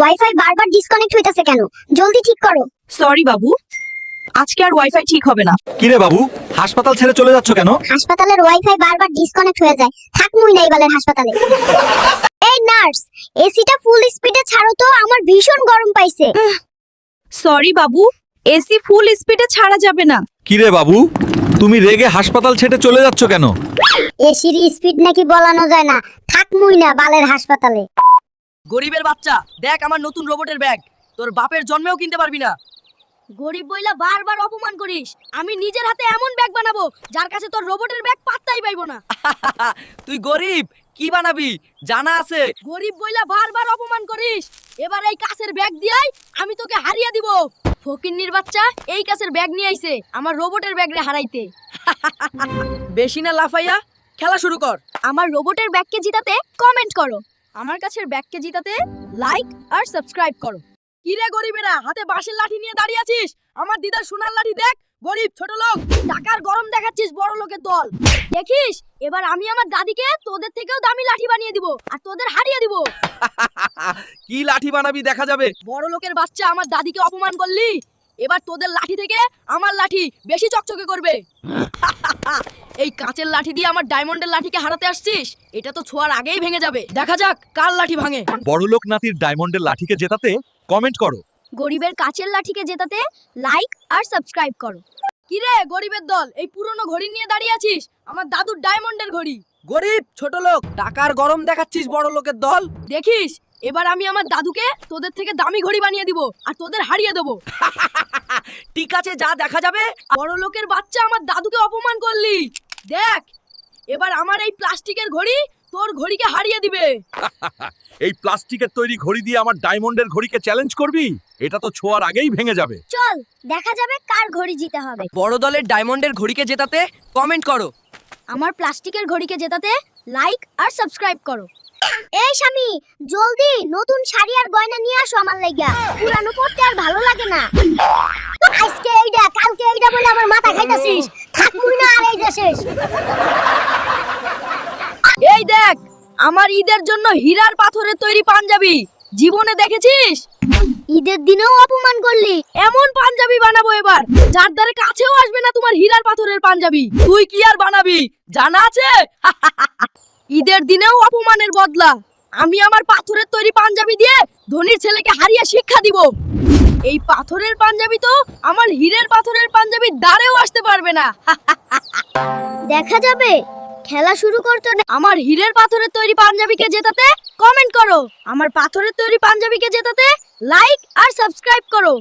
Wifi বারবার disconnect হইতাছে কেন? জলদি ঠিক করো। সরি বাবু, আজকে আর ওয়াইফাই ঠিক হবে না। কিরে বাবু, হাসপাতাল ছেড়ে চলে যাচ্ছ কেন? হাসপাতালের ওয়াইফাই বারবার ডিসকানেক্ট হয়ে যায়, থাকমুই না এবারের হাসপাতালে। এই নার্স, এসিটা ফুল স্পিডে ছাড়ো তো, আমার ভীষণ গরম পাইছে। সরি বাবু, এসি ফুল স্পিডে ছাড়া যাবে না। কিরে বাবু, তুমি রেগে হাসপাতাল ছেড়ে চলে যাচ্ছ কেন? এসির স্পিড নাকি বলানো যায় না, থাকমুই না বালের হাসপাতালে। গরিবের বাচ্চা, দেখ আমার নতুন রোবটের ব্যাগ, তোর বাপের জন্মেও কিনতে পারবি না। গরিব বইলা বারবার অপমান করিস। আমি নিজের হাতে এমন ব্যাগ বানাবো যার কাছে তোর রোবটের ব্যাগ পাত্তাই পাইবো না। তুই গরিব, কি বানাবি জানা আছে? গরিব বইলা বারবার অপমান করিস। এবার এই কাছের ব্যাগ দিয়াই আমি তোকে হারিয়ে দিব। ফকিন্নির বাচ্চা এই কাছের ব্যাগ নিয়ে আইছে আমার রোবটের ব্যাগ রে হারাইতে। বেশি না লাফাইয়া, খেলা শুরু কর। আমার রোবটের ব্যাগকে জিতাতে কমেন্ট করো। আমার কাছের ব্যাগকে জিতাতে লাইক আর সাবস্ক্রাইব করো। কিরে গরিবেরা, হাতে বাঁশের লাঠি নিয়ে দাঁড়িয়ে আছিস? আমার দিদার সোনার লাঠি দেখ। গরিব ছোট লোক, টাকার গরম দেখাচ্ছিস বড় লোকের দল। দেখিস এবার আমি আমার দাদিকে তোদের থেকেও দামি লাঠি বানিয়ে দিব আর তোদের হারিয়ে দিব। কি লাঠি বানাবি দেখা যাবে। বড় লোকের বাচ্চা, আমার দাদিকে অপমান করলি, এবার তোদের লাঠি থেকে আমার লাঠি বেশি চকচকে করবে। এই কাঁচের লাঠি দিয়ে আমার ডায়মন্ডের লাঠিকে হারাতে আসছিস? এটা তো ছোঁয়ার আগেই ভেঙে যাবে। দেখা যাক কার লাঠি ভাঙে। বড়লোক নাতির ডায়মন্ডের লাঠিকে জেতাতে কমেন্ট করো। গরিবের কাচের লাঠিকে জেতাতে লাইক আর সাবস্ক্রাইব করো। কিরে গরিবের দল, এই পুরনো ঘড়ি নিয়ে দাঁড়িয়ে আছিস? আমার দাদুর ডায়মন্ডের ঘড়ি। গরিব ছোট লোক, টাকার গরম দেখাচ্ছিস বড় লোকের দল। দেখিস এবার আমি আমার দাদুকে তোদের থেকে দামি ঘড়ি বানিয়ে দিব আর তোদের হারিয়ে দেব। ঠিক আছে, যা দেখা যাবে। বড় লোকের বাচ্চা, আমার দাদুকে অপমান করলি। দেখ এবার আমার এই প্লাস্টিকের ঘড়ি তোর ঘড়িকে হারিয়ে দিবে। এই প্লাস্টিকের তৈরি ঘড়ি দিয়ে আমার ডায়মন্ডের ঘড়িকে চ্যালেঞ্জ করবি? এটা তো ছোঁয়ার আগেই ভেঙে যাবে। চল দেখা যাবে কার ঘড়ি জিতে হবে। বড় দলের ডায়মন্ডের ঘড়িকে জেতাতে কমেন্ট করো। আমার প্লাস্টিকের ঘড়িকে জেতাতে লাইক আর সাবস্ক্রাইব করো। এই স্বামী, জলদি নতুন শাড়ি আর গয়না নিয়ে আসো আমার লাইগা, পুরানো পড়তে আর ভালো লাগে না। আজকে এইটা কালকে এইটা বলে আমার মাথা খাইতাছিস, থাকমুই না আর এই দেশে। এই দেখ আমার ঈদের জন্য হীরার পাথরের তৈরি পাঞ্জাবি, জীবনে দেখেছিস? ঈদের দিনেও অপমান করলি। এমন পাঞ্জাবি বানাবো এবার যার দ্বারে কাছেও আসবে না তোমার হীরার পাথরের পাঞ্জাবি। তুই কি আর বানাবি জানা আছে? ঈদের দিনেও অপমানের বদলা আমি আমার পাথরের তৈরি পাঞ্জাবি দিয়ে ধনীর ছেলেকে হারিয়ে শিক্ষা দিব। এই পাথরের পাঞ্জাবি তো আমার হীরের পাথরের পাঞ্জাবির দ্বারেও আসতে পারবে না। দেখা যাবে, খেলা শুরু করতে দে। আমার হীরের পাথরের তৈরি পাঞ্জাবিকে জেতাতে কমেন্ট করো। আমার পাথরের তৈরি পাঞ্জাবিকে জেতাতে লাইক আর সাবস্ক্রাইব করো।